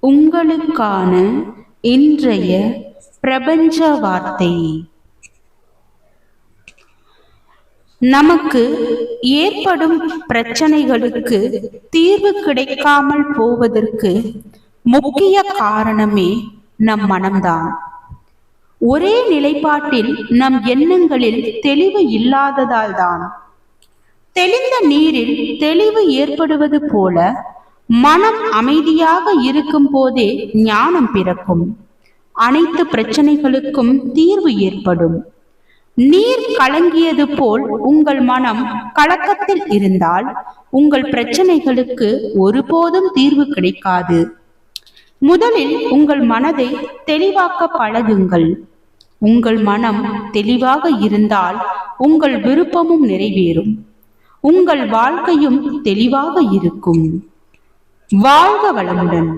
உங்களுக்கான இன்றைய பிரபஞ்ச வார்த்தை. நமக்கு ஏற்படும் பிரச்சனைகளுக்கு தீர்வு கிடைக்காமல் போவதற்கு முக்கிய காரணமே நம் மனம்தான். ஒரே நிலைப்பாட்டில் நம் எண்ணங்களில் தெளிவு இல்லாததால் தான். தெளிந்த நீரில் தெளிவு ஏற்படுவது போல மனம் அமைதியாக இருக்கும் போதே ஞானம் பிறக்கும். அனைத்து பிரச்சனைகளுக்கும் தீர்வு ஏற்படும். நீர் கலங்கியது போல் உங்கள் மனம் கலக்கத்தில் இருந்தால் உங்கள் பிரச்சனைகளுக்கு ஒருபோதும் தீர்வு கிடைக்காது. முதலில் உங்கள் மனதை தெளிவாக்க பழகுங்கள். உங்கள் மனம் தெளிவாக இருந்தால் உங்கள் விருப்பமும் நிறைவேறும். உங்கள் வாழ்க்கையும் தெளிவாக இருக்கும். வாழ்க வளமுடன்.